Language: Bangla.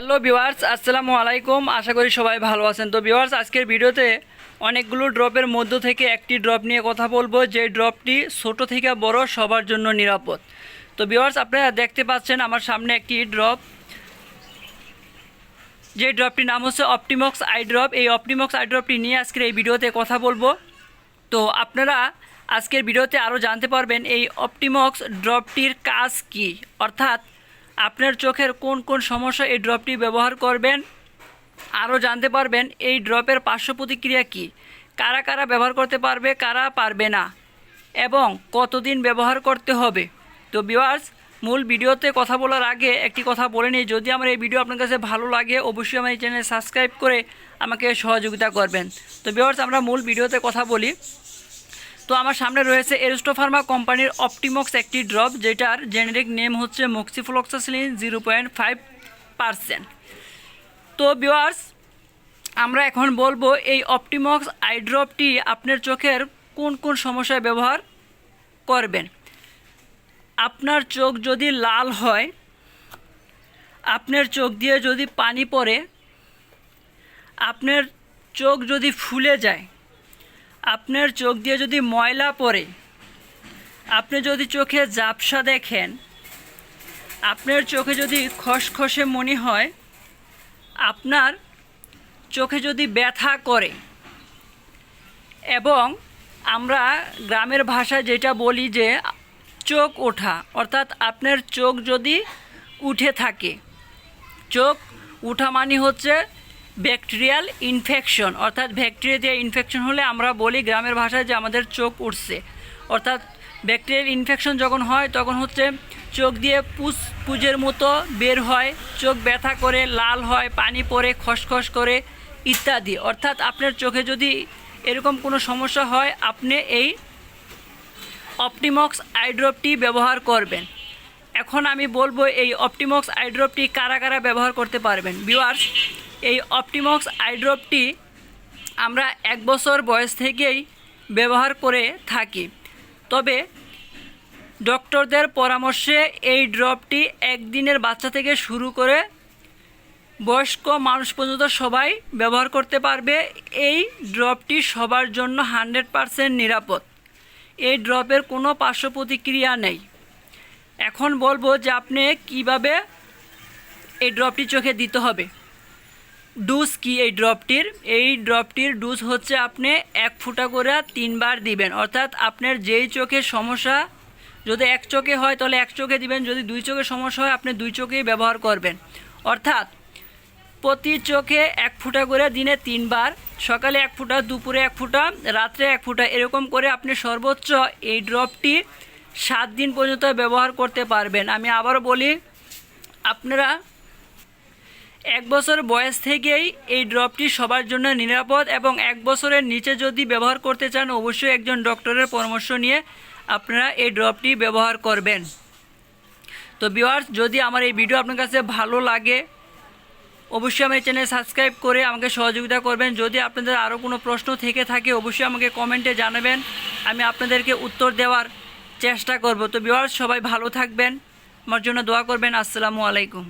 হ্যালো ভিউয়ার্স, আসসালামু আলাইকুম। আশা করি সবাই ভালো আছেন। তো ভিউয়ার্স, আজকের ভিডিওতে অনেকগুলো ড্রপের মধ্য থেকে একটি ড্রপ নিয়ে কথা বলবো, যে ড্রপটি ছোট থেকে বড় সবার জন্য নিরাপদ। তো ভিউয়ার্স, আপনারা দেখতে পাচ্ছেন আমার সামনে একটি ড্রপ, যে ড্রপটির নাম হচ্ছে অপটিমক্স আই ড্রপ। এই অপটিমক্স আই ড্রপটি নিয়ে আজকের এই ভিডিওতে কথা বলবো। তো আপনারা আজকের ভিডিওতে আরও জানতে পারবেন এই অপটিমক্স ড্রপটির কাজ কি, অর্থাৎ আপনার চোখের কোন কোন সমস্যা এই ড্রপটি ব্যবহার করবেন। আরও জানতে পারবেন এই ড্রপের পার্শ্ব প্রতিক্রিয়া কী, কারা কারা ব্যবহার করতে পারবে, কারা পারবে না, এবং কতদিন ব্যবহার করতে হবে। তো ভিউয়ার্স, মূল ভিডিওতে কথা বলার আগে একটি কথা বলে নিই, যদি আমার এই ভিডিও আপনার কাছে ভালো লাগে অবশ্যই আমার এই চ্যানেল সাবস্ক্রাইব করে আমাকে সহযোগিতা করবেন। তো ভিউয়ার্স, আমরা মূল ভিডিওতে কথা বলি। তো আমার সামনে রয়েছে এরিস্টো ফার্মা কোম্পানির অপটিমক্স একটি ড্রপ, যেটার জেনেরিক নেম হচ্ছে মক্সিফ্লোক্সাসিলিন 0.5%। তো ভিউয়ার্স, আমরা এখন বলবো এই অপটিমক্স আই ড্রপটি আপনার চোখের কোন কোন সমস্যায় ব্যবহার করবেন। আপনার চোখ যদি লাল হয়, আপনার চোখ দিয়ে যদি পানি পড়ে, আপনার চোখ যদি ফুলে যায়, আপনার চোখ দিয়ে যদি ময়লা পড়ে, আপনি যদি চোখে ঝাপসা দেখেন, আপনার চোখে যদি খসখসে মনে হয়, আপনার চোখে যদি ব্যথা করে, এবং আমরা গ্রামের ভাষায় যেটা বলি যে চোখ ওঠা, অর্থাৎ আপনার চোখ যদি উঠে থাকে, চোখ উঠা মানে হচ্ছে ব্যাকটেরিয়াল ইনফেকশন, অর্থাৎ ব্যাকটেরিয়া দিয়ে ইনফেকশন হলে আমরা বলি গ্রামের ভাষায় যে আমাদের চোখ উঠছে। অর্থাৎ ব্যাকটেরিয়াল ইনফেকশন যখন হয় তখন হচ্ছে চোখ দিয়ে পুজের মতো বের হয়, চোখ ব্যথা করে, লাল হয়, পানি পড়ে, খসখস করে ইত্যাদি। অর্থাৎ আপনার চোখে যদি এরকম কোনো সমস্যা হয়, আপনি এই অপটিমক্স আই ড্রপটি ব্যবহার করবেন। এখন আমি বলবো এই অপটিমক্স আই ড্রপটি কারা কারা ব্যবহার করতে পারবেন। ভিউয়ার্স, এই অপটিমক্স আই ড্রপটি আমরা 1 বছর বয়স থেকেই ব্যবহার করে থাকি, তবে ডক্টরদের পরামর্শে এই ড্রপটি 1 দিনের বাচ্চা থেকে শুরু করে বয়স্ক মানুষ পর্যন্ত সবাই ব্যবহার করতে পারবে। এই ড্রপটি সবার জন্য 100% নিরাপদ। এই ড্রপের কোনো পার্শ্ব প্রতিক্রিয়া নেই। এখন বলবো যে আপনি কিভাবে এই ড্রপটি চোখে দিতে হবে। ডোজ কি এই ড্রপটির ডোজ হচ্ছে আপনি 1 ফুটা করে 3 বার দিবেন। অর্থাৎ আপনার যেই চোখের সমস্যা, যদি 1 চোখে হয় তাহলে 1 চোখে দিবেন, যদি 2 চোখের সমস্যা হয় আপনি 2 চোখেই ব্যবহার করবেন। অর্থাৎ প্রতি চোখে 1 ফুটা করে দিনে 3 বার, সকালে 1 ফুটা, দুপুরে 1 ফুটা, রাত্রে 1 ফুটা, এরকম করে আপনি সর্বোচ্চ এই ড্রপটি 7 দিন পর্যন্ত ব্যবহার করতে পারবেন। আমি আবারও বলি, আপনারা 1 বছর বয়স থেকেই এই ড্রপটি সবার জন্য নিরাপদ, এবং 1 বছরের নিচে যদি ব্যবহার করতে চান অবশ্যই একজন ডক্টরের পরামর্শ নিয়ে আপনারা এই ড্রপটি ব্যবহার করবেন। তো ভিউয়ার্স, যদি আমার এই ভিডিও আপনার কাছে ভালো লাগে অবশ্যই আমার চ্যানেল সাবস্ক্রাইব করে আমাকে সহযোগিতা করবেন। যদি আপনাদের আরও কোনো প্রশ্ন থেকে থাকে অবশ্যই আমাকে কমেন্টে জানাবেন, আমি আপনাদেরকে উত্তর দেওয়ার চেষ্টা করব। তো ভিউয়ার্স, সবাই ভালো থাকবেন, আমার জন্য দোয়া করবেন। আসসালামু আলাইকুম।